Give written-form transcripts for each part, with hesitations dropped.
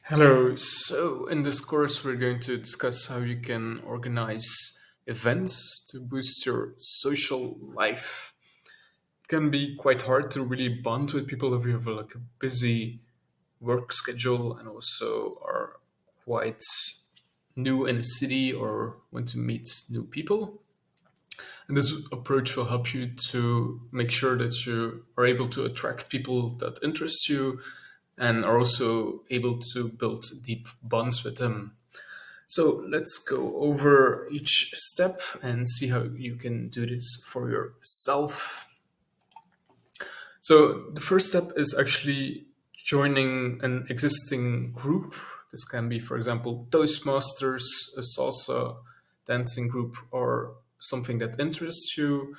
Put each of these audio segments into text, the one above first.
Hello. So, in this course, we're going to discuss how you can organize events to boost your social life. It can be quite hard to really bond with people if you have like a busy work schedule and also are quite new in a city or want to meet new people. And this approach will help you to make sure that you are able to attract people that interest you and are also able to build deep bonds with them. So let's go over each step and see how you can do this for yourself. So the first step is actually joining an existing group. This can be, for example, Toastmasters, a salsa dancing group, or something that interests you.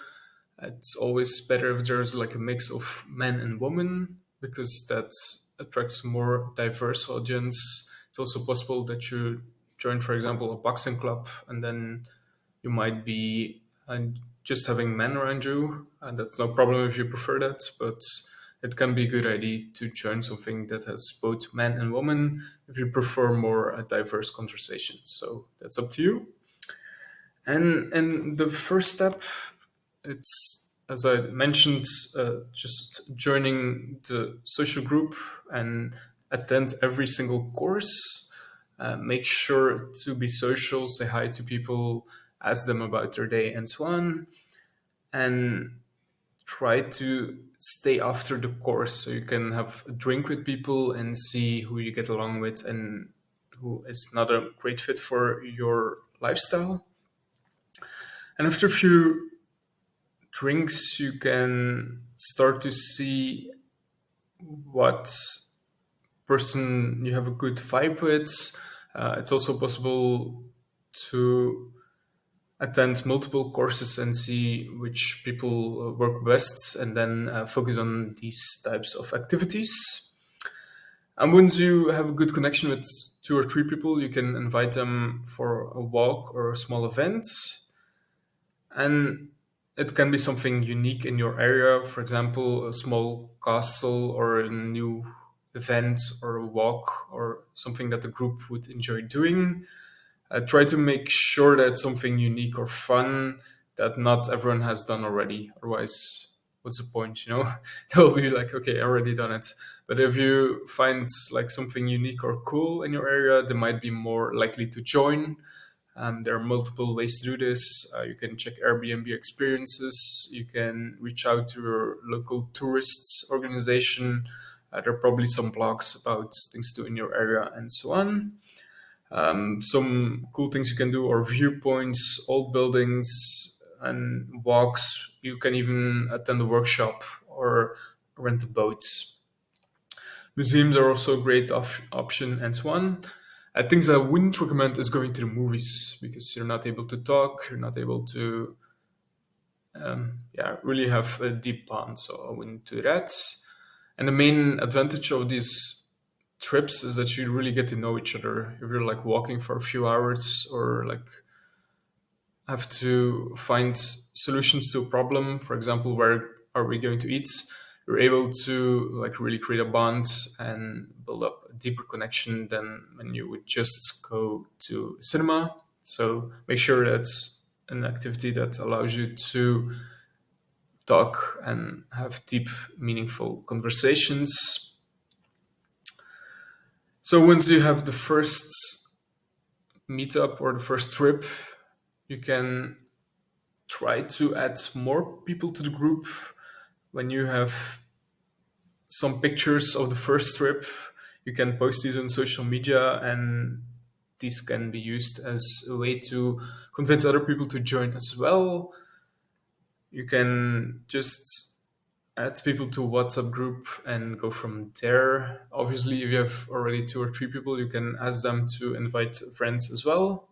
It's always better if there's like a mix of men and women because that attracts a more diverse audience. It's also possible that you join, for example, a boxing club and then you might be just having men around you, and that's no problem if you prefer that. But it can be a good idea to join something that has both men and women if you prefer more diverse conversations. So that's up to you. And the first step, it's as I mentioned, just joining the social group and attend every single course. Make sure to be social, say hi to people, ask them about their day, and so on. And try to stay after the course so you can have a drink with people and see who you get along with and who is not a great fit for your lifestyle. And after a few drinks, you can start to see what person you have a good vibe with. It's also possible to attend multiple courses and see which people work best and then focus on these types of activities. And once you have a good connection with two or three people, you can invite them for a walk or a small event. And it can be something unique in your area, for example, a small castle or a new event or a walk or something that the group would enjoy doing. Try to make sure that something unique or fun that not everyone has done already. Otherwise, what's the point? They'll be like, okay, I already done it. But if you find like something unique or cool in your area, they might be more likely to join. There are multiple ways to do this. You can check Airbnb experiences. You can reach out to your local tourists organization. There are probably some blogs about things to do in your area and so on. Some cool things you can do are viewpoints, old buildings, and walks. You can even attend a workshop or rent a boat. Museums are also a great option, and so on. Things I wouldn't recommend is going to the movies because you're not able to talk, you're not able to, really have a deep bond. So I wouldn't do that. And the main advantage of these trips is that you really get to know each other. If you're like walking for a few hours or like have to find solutions to a problem, for example, where are we going to eat? You're able to like really create a bond and build up a deeper connection than when you would just go to cinema. So make sure that's an activity that allows you to talk and have deep, meaningful conversations. So once you have the first meetup or the first trip, you can try to add more people to the group. When you have some pictures of the first trip, you can post these on social media, and these can be used as a way to convince other people to join as well. You can just add people to a WhatsApp group and go from there. Obviously, if you have already two or three people, you can ask them to invite friends as well.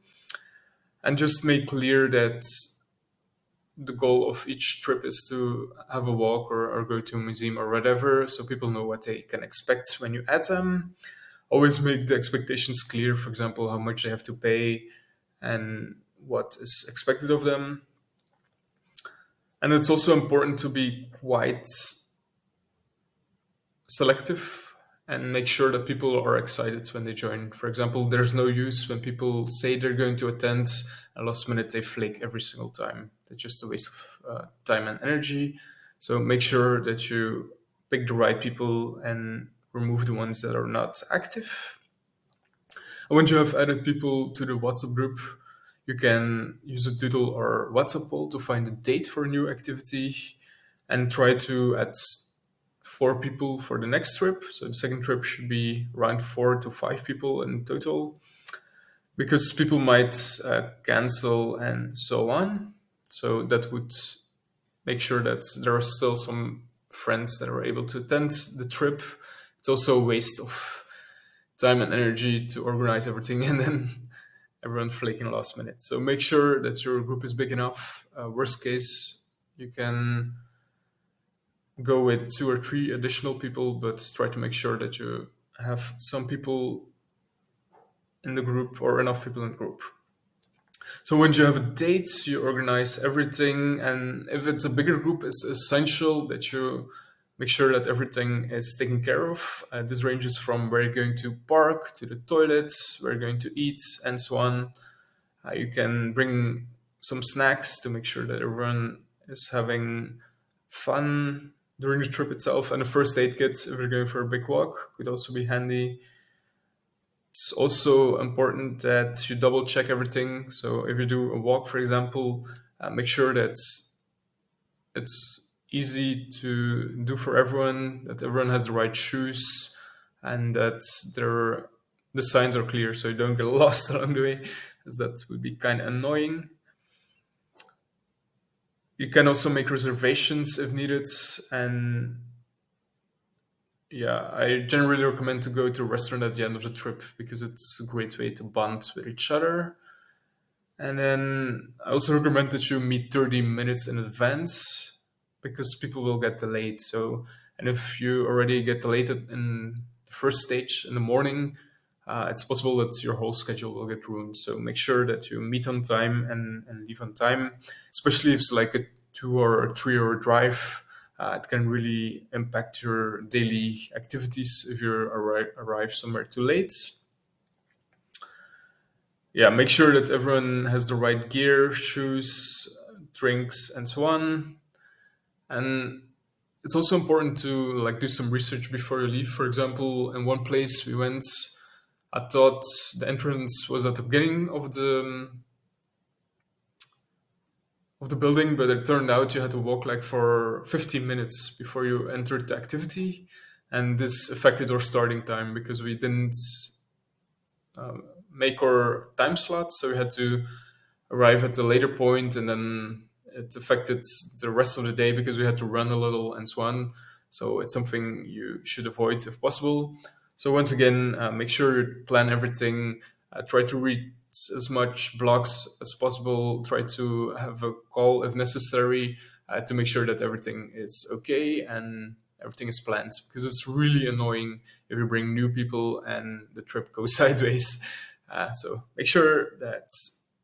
And just make clear that the goal of each trip is to have a walk or go to a museum or whatever, so people know what they can expect when you add them. Always make the expectations clear, for example, how much they have to pay and what is expected of them. And it's also important to be quite selective and make sure that people are excited when they join. For example, there's no use when people say they're going to attend and last minute they flake every single time. It's just a waste of time and energy. So make sure that you pick the right people and remove the ones that are not active. And once you have added people to the WhatsApp group, you can use a doodle or WhatsApp poll to find a date for a new activity and try to add 4 people for the next trip. So the second trip should be around 4 to 5 people in total, because people might cancel and so on. So that would make sure that there are still some friends that are able to attend the trip. It's also a waste of time and energy to organize everything and then everyone flaking last minute. So make sure that your group is big enough. Worst case, you can go with 2 or 3 additional people, but try to make sure that you have some people in the group or enough people in the group. So once you have a date, you organize everything, and if it's a bigger group, it's essential that you make sure that everything is taken care of. This ranges from where you're going to park to the toilets, where you're going to eat, and so on. You can bring some snacks to make sure that everyone is having fun during the trip itself. And a first aid kit, if you're going for a big walk, could also be handy. It's also important that you double check everything. So if you do a walk, for example, make sure that it's easy to do for everyone, that everyone has the right shoes, and that the signs are clear so you don't get lost along the way, because that would be kind of annoying. You can also make reservations if needed, and yeah, I generally recommend to go to a restaurant at the end of the trip because it's a great way to bond with each other. And then I also recommend that you meet 30 minutes in advance because people will get delayed. So, and if you already get delayed in the first stage in the morning, it's possible that your whole schedule will get ruined. So make sure that you meet on time and leave on time, especially if it's like a 2 or 3 hour drive. It can really impact your daily activities if you arrive somewhere too late. Yeah, make sure that everyone has the right gear, shoes, drinks, and so on. And it's also important to like do some research before you leave. For example, in one place we went, I thought the entrance was at the beginning of the building, but it turned out you had to walk like for 15 minutes before you entered the activity, and this affected our starting time because we didn't make our time slot, so we had to arrive at a later point, and then it affected the rest of the day because we had to run a little and so on. So it's something you should avoid if possible. So once again, make sure you plan everything. Try to read as much blogs as possible. Try to have a call if necessary to make sure that everything is okay and everything is planned. Because it's really annoying if you bring new people and the trip goes sideways. So make sure that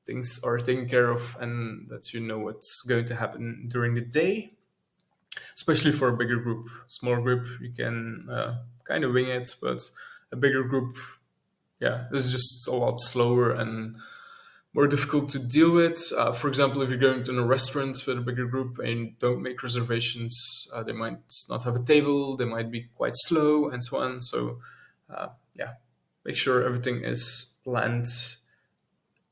things are taken care of and that you know what's going to happen during the day, especially for a bigger group. Small group, you can kind of wing it, but a bigger group, yeah, is just a lot slower and more difficult to deal with. For example, if you're going to a restaurant with a bigger group and don't make reservations, they might not have a table, they might be quite slow, and so on. So, yeah, make sure everything is planned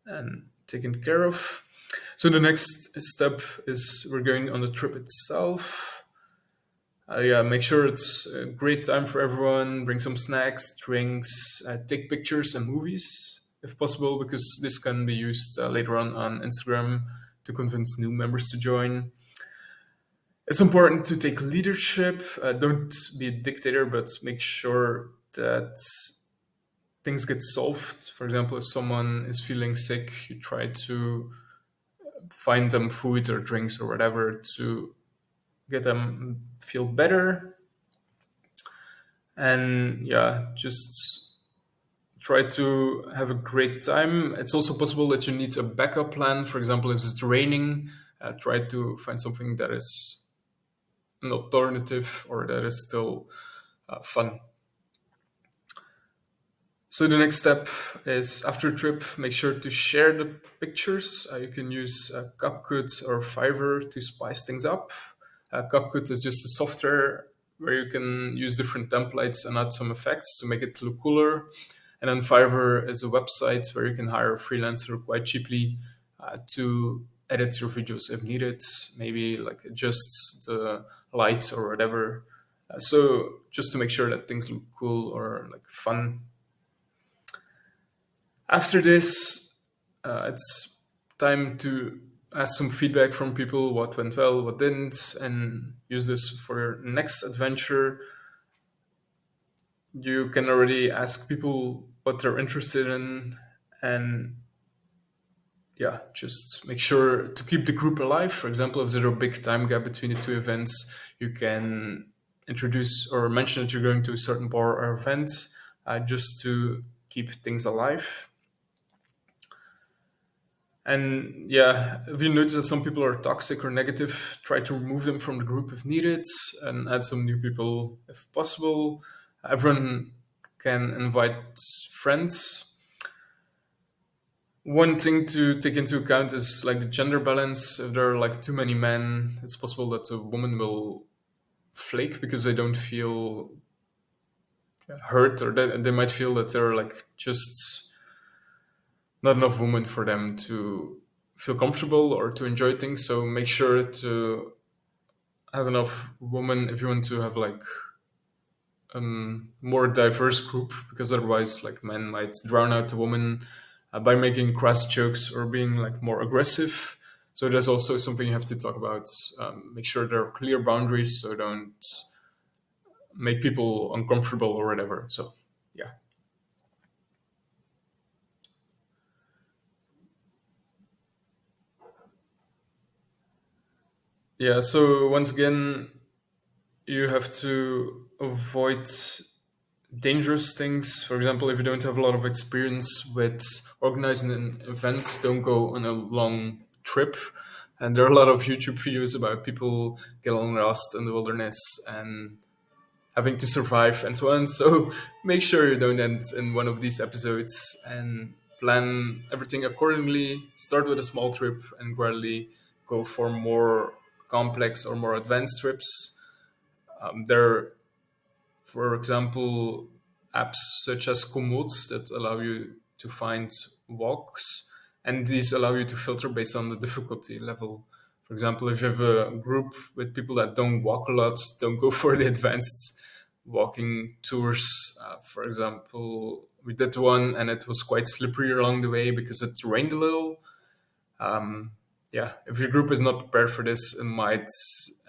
and taken care of. So the next step is we're going on the trip itself. Yeah, make sure it's a great time for everyone. Bring some snacks, drinks, take pictures and movies if possible, because this can be used later on Instagram to convince new members to join. It's important to take leadership. Don't be a dictator, but make sure that things get solved. For example, if someone is feeling sick, you try to find them food or drinks or whatever to get them feel better. And yeah, just try to have a great time. It's also possible that you need a backup plan. For example, if it's raining, try to find something that is an alternative or that is still fun. So the next step is after a trip, make sure to share the pictures. You can use CapCut or Fiverr to spice things up. CapCut is just a software where you can use different templates and add some effects to make it look cooler. And then Fiverr is a website where you can hire a freelancer quite cheaply to edit your videos if needed, maybe like adjust the light or whatever. So just to make sure that things look cool or like fun. After this, it's time to ask some feedback from people, what went well, what didn't, and use this for your next adventure. You can already ask people what they're interested in, and yeah, just make sure to keep the group alive. For example, if there's a big time gap between the two events, you can introduce or mention that you're going to a certain bar or event, just to keep things alive. And yeah, if you notice that some people are toxic or negative, try to remove them from the group if needed and add some new people if possible. Everyone can invite friends. One thing to take into account is like the gender balance. If there are like too many men, it's possible that a woman will flake because they don't feel hurt, or they might feel that they're like just not enough women for them to feel comfortable or to enjoy things. So make sure to have enough women if you want to have like a more diverse group, because otherwise like men might drown out the woman by making crass jokes or being like more aggressive. So that's also something you have to talk about. Make sure there are clear boundaries so don't make people uncomfortable or whatever. So yeah. Yeah, so once again, you have to avoid dangerous things. For example, if you don't have a lot of experience with organizing an event, don't go on a long trip. And there are a lot of YouTube videos about people getting lost in the wilderness and having to survive and so on. So make sure you don't end in one of these episodes, and plan everything accordingly. Start with a small trip and gradually go for more complex or more advanced trips. There, for example, apps such as Komoot that allow you to find walks, and these allow you to filter based on the difficulty level. For example, if you have a group with people that don't walk a lot, don't go for the advanced walking tours. For example, we did one and it was quite slippery along the way because it rained a little. Um, yeah, if your group is not prepared for this, it might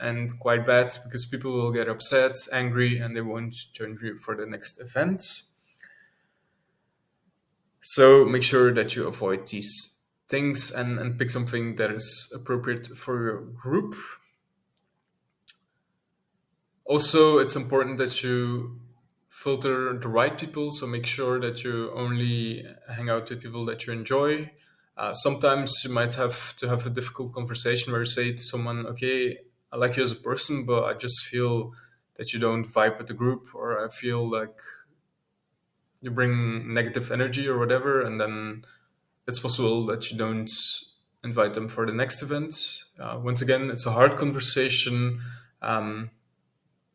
end quite bad because people will get upset, angry, and they won't join you for the next event. So make sure that you avoid these things, and pick something that is appropriate for your group. Also, it's important that you filter the right people. So make sure that you only hang out with people that you enjoy. Sometimes you might have to have a difficult conversation where you say to someone, okay, I like you as a person, but I just feel that you don't vibe with the group, or I feel like you bring negative energy or whatever. And then it's possible that you don't invite them for the next event. Once again, it's a hard conversation. Um,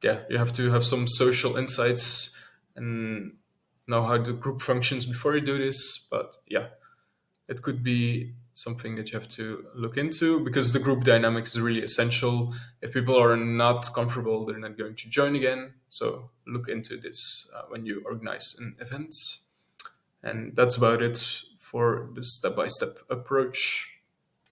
yeah, you have to have some social insights and know how the group functions before you do this. But yeah, it could be something that you have to look into, because the group dynamics is really essential. If people are not comfortable, they're not going to join again. So look into this when you organize an event. And that's about it for the step by step approach.